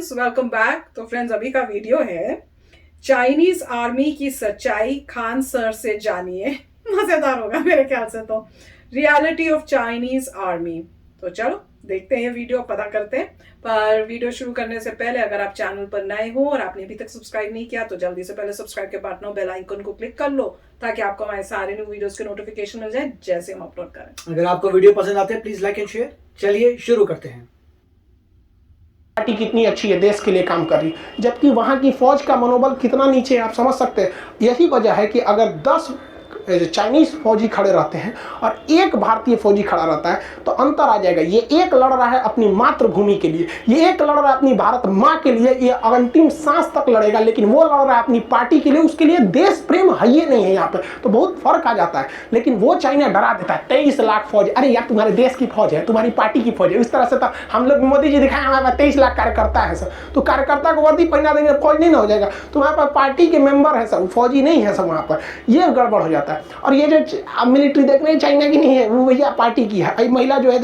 Friends, welcome back. तो friends, अभी का वीडियो है चाइनीज आर्मी की सच्चाई, खान सर से जानिए। मजेदार होगा मेरे ख्याल से। तो रियलिटी ऑफ चाइनीज आर्मी। तो चलो देखते हैं ये वीडियो, पता करते हैं। पर वीडियो शुरू करने से पहले अगर आप चैनल पर नए हो और आपने अभी तक सब्सक्राइब नहीं किया तो जल्दी से पहले सब्सक्राइब के बटन और बेल आइकन को क्लिक कर लो ताकि आपको हमारे सारे न्यू वीडियोस के नोटिफिकेशन मिल जाए जैसे हम अपलोड करें। अगर आपको वीडियो पसंद आते हैं प्लीज लाइक एंड शेयर। चलिए शुरू करते हैं। पार्टी कितनी अच्छी है, देश के लिए काम कर रही है, जबकि वहां की फौज का मनोबल कितना नीचे है आप समझ सकते हैं। यही वजह है कि अगर 10 चाइनीज फौजी खड़े रहते हैं और एक भारतीय फौजी खड़ा रहता है तो अंतर आ जाएगा। ये एक लड़ रहा है अपनी मातृभूमि के लिए, ये एक लड़ रहा है अपनी भारत माँ के लिए, ये अंतिम सांस तक लड़ेगा, लेकिन वो लड़ रहा है अपनी पार्टी के लिए, उसके लिए देश प्रेम है ये नहीं है यहाँ पे। तो बहुत फर्क आ जाता है। लेकिन वो चाइना डरा देता है 23 लाख फौज, अरे यार तुम्हारे देश की फौज है, तुम्हारी पार्टी की फौज है। इस तरह से तो हम लोग मोदी जी दिखाए हमारे पास 23 लाख कार्यकर्ता है सर, तो कार्यकर्ता को वर्दी पहना देंगे फौज नहीं ना हो जाएगा। तुम्हारे पास पार्टी के मेंबर है सब, फौजी नहीं है सब वहाँ पर, ये गड़बड़ हो जाता है। और ये जो मिलिट्री देख रहे हैं चाइना की नहीं है, वो भैया पार्टी की है। महिला जो है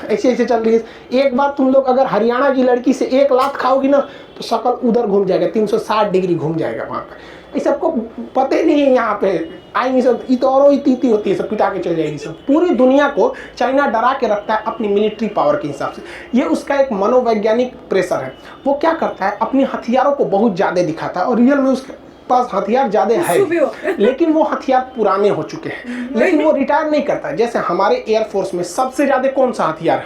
ऐसे ऐसे चल रही है। एक बार तुम लोग अगर हरियाणा की लड़की से 1 लाख खाओगी ना तो शकल उधर घूम जाएगा, 360 डिग्री घूम जाएगा वहाँ पे। ये सबको पता ही नहीं है। यहाँ पे आएंगे सब इतौरो इतीती होती है, सब पिटा के चल जाएगी सब। पूरी दुनिया को चाइना डरा के रखता है अपनी मिलिट्री पावर के हिसाब से। ये उसका एक मनोवैज्ञानिक प्रेशर है। वो क्या करता है, अपने हथियारों को बहुत ज़्यादा दिखाता है और रियल में उसके पास हथियार ज्यादा है, लेकिन वो हथियार पुराने हो चुके हैं, लेकिन वो रिटायर नहीं करता। जैसे हमारे एयरफोर्स में सबसे ज्यादा कौन सा हथियार है?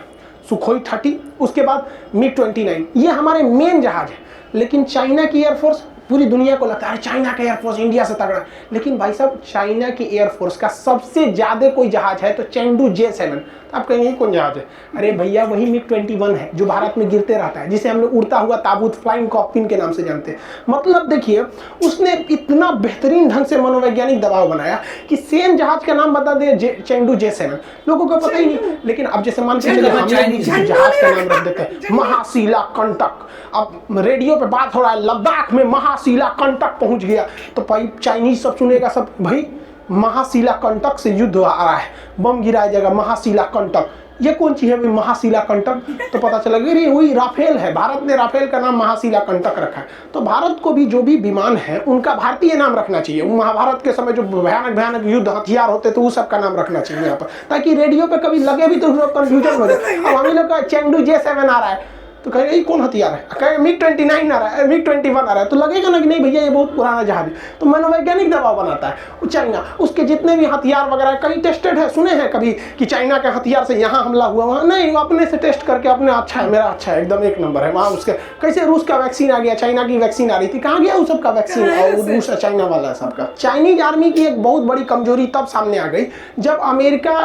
सुखोई 30, उसके बाद मिग 29, ये हमारे मेन जहाज है। लेकिन चाइना की एयरफोर्स, पूरी दुनिया को लगता है चाइना का एयरफोर्स इंडिया से तगड़ा, लेकिन भाई साहब चाइना की एयरफोर्स का सबसे ज्यादा कोई जहाज है तो चेंडू J7। आप कहेंगे कौन जहाज है? अरे भैया वही मिग 21 है जो भारत में गिरते रहता है, जिसे हम लोग उड़ता हुआ ताबूत, फ्लाइंग कॉकपिन के नाम से जानते हैं। मतलब देखिए उसने इतना बेहतरीन ढंग से मनोवैज्ञानिक दबाव बनाया कि सेम जहाज का नाम बता दे चेंडू J7, लोगों को पता ही नहीं। लेकिन अब जैसे मान के चलिए हम जहाज का नाम रख देते हैं महाशिला कंटक। अब रेडियो पे बात हो रहा है लद्दाख में महाशिला कंटक पहुंच गया, तो भाई चाइनीज सब सुनेगा सब, भाई महाशिला कंटक से युद्ध आ रहा है, बम गिराया जाएगा महाशिला कंटक। ये कौन चीज है भाई महाशिला कंटक? तो पता चला कि वही राफेल है, भारत ने राफेल का नाम महाशिला कंटक रखा है। तो भारत को भी जो भी विमान है उनका भारतीय नाम रखना चाहिए। महाभारत के समय जो भयानक भयानक युद्ध हथियार होते तो वो सब का नाम रखना चाहिए यहाँ पर, ताकि रेडियो पे कभी लगे भी तो कंफ्यूजन हो जाए। अब हम लोग का चेंडू J7 आ रहा है तो कहेंगे ये कौन हथियार है, कहेंगे मिग 29 आ रहा है, मिग 21 आ रहा है, तो लगेगा ना कि नहीं भैया ये बहुत पुराना जहाज है। तो मनोवैज्ञानिक दबाव बनाता है चाइना। उसके जितने भी हथियार वगैरह कई टेस्टेड है, सुने हैं कभी कि चाइना के हथियार से यहाँ हमला हुआ, वहाँ नहीं, वो अपने से टेस्ट करके अपने अच्छा है, मेरा अच्छा है, एकदम 1 नंबर है। वहाँ उसके कैसे रूस का वैक्सीन आ गया, चाइना की वैक्सीन आ रही थी, कहाँ गया वो सबका वैक्सीन? और रूस चाइना वाला है सबका। चाइनीज आर्मी की एक बहुत बड़ी कमजोरी तब सामने आ गई जब अमेरिका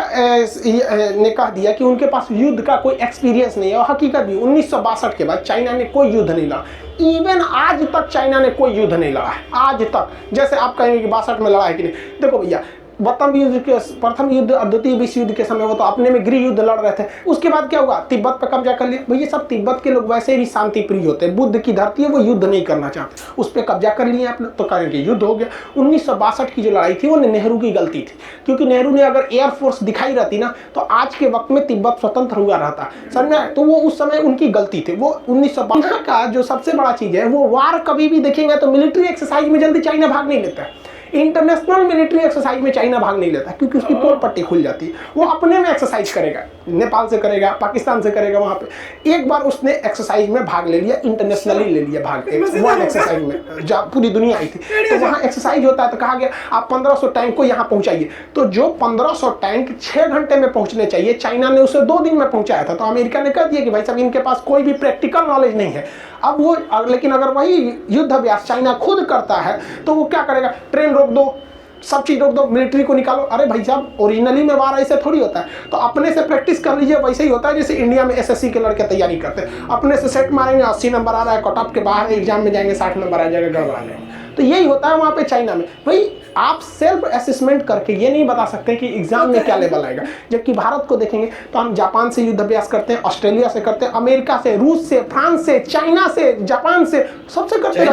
ने कह दिया कि उनके पास युद्ध का कोई एक्सपीरियंस नहीं है। और हकीकत भी 1962 के बाद चाइना ने कोई युद्ध नहीं लड़ा। इवन आज तक चाइना ने कोई युद्ध नहीं लड़ा है, आज तक। जैसे आप कहेंगे कि 62 में लड़ा है कि नहीं, देखो भैया प्रथम युद्ध और द्वितीय विश्व युद्ध के समय वो तो अपने में गृह युद्ध लड़ रहे थे। उसके बाद क्या हुआ, तिब्बत पर कब्जा कर लिया। भैया सब तिब्बत के लोग वैसे भी शांति प्रिय होते हैं, बुद्ध की धरती है, वो युद्ध नहीं करना चाहते, उस पर कब्जा कर लिया आपने, तो कहेंगे युद्ध हो गया। 1962 की जो लड़ाई थी वो नेहरू की गलती थी, क्योंकि नेहरू ने अगर एयरफोर्स दिखाई रहती ना तो आज के वक्त में तिब्बत स्वतंत्र हुआ रहता, समझ। तो वो उस समय उनकी गलती थी। वो 1962 का जो सबसे बड़ा चीज है, वो वार कभी भी देखेंगे तो मिलिट्री एक्सरसाइज में जल्दी चाइना भाग नहीं लेता है। इंटरनेशनल मिलिट्री एक्सरसाइज में चाइना भाग नहीं लेता क्योंकि उसकी पोल पट्टी खुल जाती है। वो अपने में एक्सरसाइज करेगा, नेपाल से करेगा, पाकिस्तान से करेगा। वहां पे एक बार उसने एक्सरसाइज में भाग ले लिया, इंटरनेशनली ले लिया भाग, वन एक्सरसाइज में जब पूरी दुनिया आई थी। तो वहाँ एक्सरसाइज होता है तो कहा गया आप 1500 टैंक को यहाँ पहुंचाइए। तो जो 1500 टैंक 6 घंटे में पहुंचने चाहिए, चाइना ने उसे 2 दिन में पहुंचाया था। तो अमेरिका ने कह दिया कि भाई साहब इनके पास कोई भी प्रैक्टिकल नॉलेज नहीं है। अब वो लेकिन अगर वही युद्ध अभ्यास चाइना खुद करता है तो वो क्या करेगा, ट्रेन रोक दो, सब चीज रोक दो, मिलिट्री को निकालो। अरे भाई साहब ओरिजिनली में वार ऐसे थोड़ी होता है। तो अपने से प्रैक्टिस कर लीजिए, वैसे ही होता है जैसे इंडिया में SSC के लड़के तैयारी करते हैं। अपने से सेट मारेंगे, 80 नंबर आ रहा है, कट ऑफ के बाहर एग्जाम में जाएंगे 60 नंबर आ जाएगा, गड़बड़ा जाएंगे। तो यही होता है वहाँ पे चाइना में। भाई आप सेल्फ असेसमेंट करके ये नहीं बता सकते कि एग्जाम में क्या लेवल आएगा। जबकि भारत को देखेंगे तो हम जापान से युद्ध अभ्यास करते हैं, ऑस्ट्रेलिया से करते हैं, अमेरिका से, रूस से, फ्रांस से, चाइना से, जापान से, सबसे करते हैं।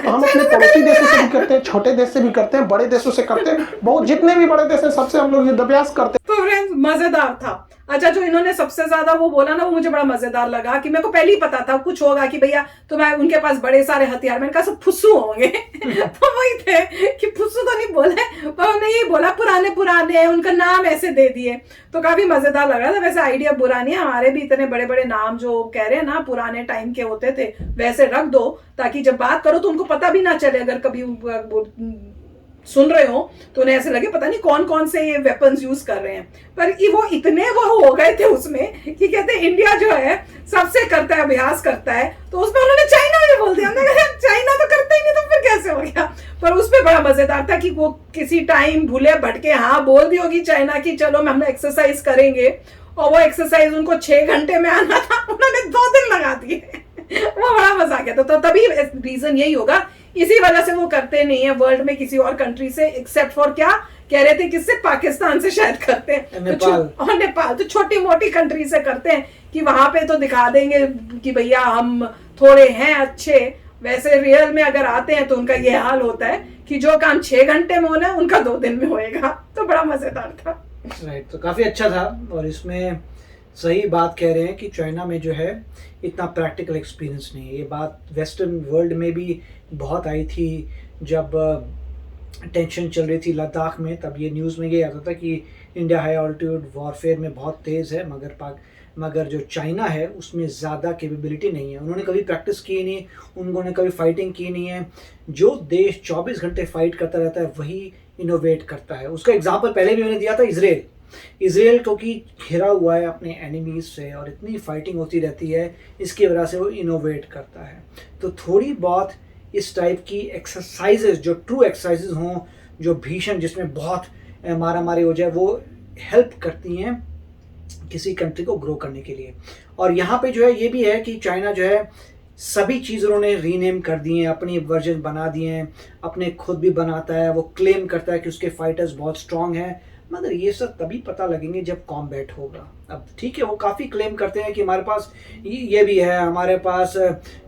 तो हम अपने पड़ोसी देशों से भी करते हैं, छोटे देश से भी करते हैं, बड़े देशों से करते हैं, बहुत जितने भी बड़े देश हैं सबसे हम लोग युद्ध अभ्यास करते हैं। तो फ्रेंड्स मजेदार था। अच्छा, जो इन्होंने सबसे ज्यादा वो बोला ना, वो मुझे बड़ा मजेदार लगा कि मेरे को पहले ही पता था कुछ होगा कि भैया तुम्हें उनके पास बड़े सारे हथियार, मैंने कहा सब फुस्सू होंगे तो वही थे कि फुस्सू तो नहीं बोले, पर उन्होंने यही बोला पुराने पुराने, उनका नाम ऐसे दे दिए, तो काफी मजेदार लग रहा था। वैसे आइडिया बुरा नहीं है, हमारे भी इतने बड़े बड़े नाम जो कह रहे हैं ना पुराने टाइम के होते थे वैसे रख दो, ताकि जब बात करो तो उनको पता भी ना चले, अगर कभी सुन रहे हो तो उन्हें ऐसे लगे पता नहीं कौन कौन से ये वेपन्स यूज कर रहे हैं। पर वो इतने वो हो गए थे उसमें कि कहते हैं इंडिया जो है सबसे करता है, अभ्यास करता है, तो उसमें उन्होंने चाइना भी बोल दिया। हमने कहा चाइना तो करता ही नहीं, तो फिर कैसे हो गया। पर उसमें बड़ा मजेदार था कि वो किसी टाइम भूले भटके हाँ बोल दी होगी चाइना की चलो हम एक्सरसाइज करेंगे, और वो एक्सरसाइज उनको 6 घंटे में आना था, उन्होंने 2 दिन लगा दिए वो बड़ा मजा गया। तो तभी रीजन यही होगा, इसी वजह से वो करते नहीं है वर्ल्ड में किसी और कंट्री से, एक्सेप्ट फॉर क्या कह रहे थे, किससे, पाकिस्तान से शायद करते हैं, नेपाल और नेपाल, तो छोटी मोटी कंट्री से करते हैं कि वहां पे तो दिखा देंगे कि भैया हम थोड़े हैं अच्छे। वैसे रियल में अगर आते हैं तो उनका ये हाल होता है कि जो काम 6 घंटे में होना है उनका 2 दिन में होएगा। तो बड़ा मजेदार था। राइट, तो काफ़ी अच्छा था। और इसमें सही बात कह रहे हैं कि चाइना में जो है इतना प्रैक्टिकल एक्सपीरियंस नहीं है। ये बात वेस्टर्न वर्ल्ड में भी बहुत आई थी, जब टेंशन चल रही थी लद्दाख में, तब ये न्यूज़ में ये आता था कि इंडिया हाई ऑल्टीट्यूड वॉरफेयर में बहुत तेज़ है, मगर जो चाइना है उसमें ज़्यादा कैपेबिलिटी नहीं है। उन्होंने कभी प्रैक्टिस की नहीं, उन्होंने कभी फाइटिंग की नहीं है। जो देश 24 घंटे फाइट करता रहता है वही इनोवेट करता है। उसका एग्जाम्पल पहले भी मैंने दिया था, इजराइल क्योंकि घिरा हुआ है अपने एनिमीज से और इतनी फाइटिंग होती रहती है, इसकी वजह से वो इनोवेट करता है। तो थोड़ी बहुत इस टाइप की एक्सरसाइजेज, जो ट्रू एक्सरसाइजेज हों, जो भीषण, जिसमें बहुत मारा मारी हो जाए, वो हेल्प करती हैं किसी कंट्री को ग्रो करने के लिए। और यहाँ पे जो है ये भी है कि चाइना जो है सभी चीज़ उन्होंने रीनेम कर दिए हैं, अपनी वर्जन बना दिए हैं, अपने खुद भी बनाता है, वो क्लेम करता है कि उसके फाइटर्स बहुत स्ट्रांग हैं, मगर ये सब तभी पता लगेंगे जब कॉम्बैट होगा। अब ठीक है, वो काफ़ी क्लेम करते हैं कि हमारे पास ये भी है, हमारे पास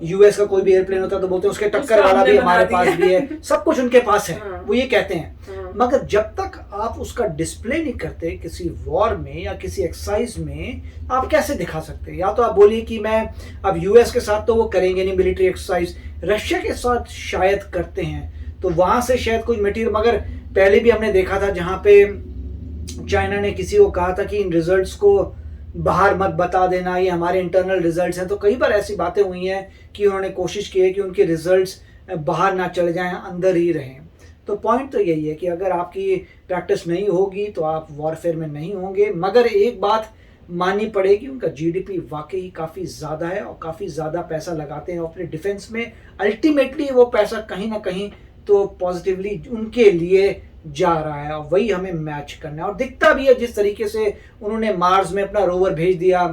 यूएस का कोई भी एयरप्लेन होता है तो बोलते हैं उसके टक्कर वाला भी हमारे पास भी है, सब कुछ उनके पास है, वो ये कहते हैं। मगर जब तक आप उसका डिस्प्ले नहीं करते किसी वॉर में या किसी एक्सरसाइज में, आप कैसे दिखा सकते हैं? या तो आप बोलिए कि मैं अब यूएस के साथ तो वो करेंगे नहीं मिलिट्री एक्सरसाइज, रशिया के साथ शायद करते हैं तो वहाँ से शायद कुछ मटीरियल, मगर पहले भी हमने देखा था जहाँ पे चाइना ने किसी को कहा था कि इन रिजल्ट्स को बाहर मत बता देना, ये हमारे इंटरनल रिजल्ट्स हैं। तो कई बार ऐसी बातें हुई हैं कि उन्होंने कोशिश की है कि उनके रिजल्ट्स बाहर ना चले जाएं, अंदर ही रहें। तो पॉइंट तो यही है कि अगर आपकी प्रैक्टिस नहीं होगी तो आप वॉरफेयर में नहीं होंगे। मगर एक बात माननी पड़ेगी, उनका जीडीपी वाकई काफ़ी ज़्यादा है और काफ़ी ज़्यादा पैसा लगाते हैं अपने डिफेंस में। अल्टीमेटली वो पैसा कहीं ना कहीं तो पॉजिटिवली उनके लिए जा रहा है और वही हमें मैच करना है। और दिखता भी है जिस तरीके से उन्होंने मार्स में अपना रोवर भेज दिया,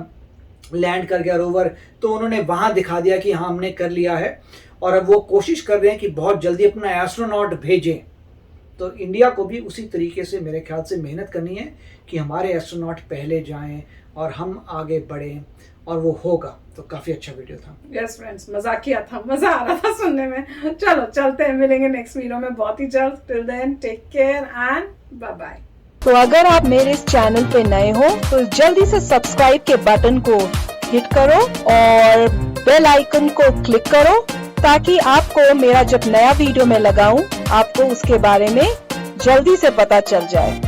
लैंड कर गया रोवर, तो उन्होंने वहाँ दिखा दिया कि हाँ हमने कर लिया है। और अब वो कोशिश कर रहे हैं कि बहुत जल्दी अपना एस्ट्रोनॉट भेजें। तो इंडिया को भी उसी तरीके से मेरे ख्याल से मेहनत करनी है कि हमारे एस्ट्रोनॉट पहले जाएं और हम आगे बढ़ें, और वो होगा। तो काफ़ी अच्छा वीडियो था। यस फ्रेंड्स, मजाकिया था, मजा आ रहा था सुनने में। चलो चलते हैं, मिलेंगे नेक्स्ट वीडियो में बहुत ही जल्द। Till then take care and bye bye. तो अगर आप मेरे इस चैनल पे नए हो तो जल्दी से सब्सक्राइब के बटन को हिट करो और बेल आइकन को क्लिक करो, ताकि आपको मेरा जब नया वीडियो मैं लगाऊं आपको उसके बारे में जल्दी से पता चल जाए।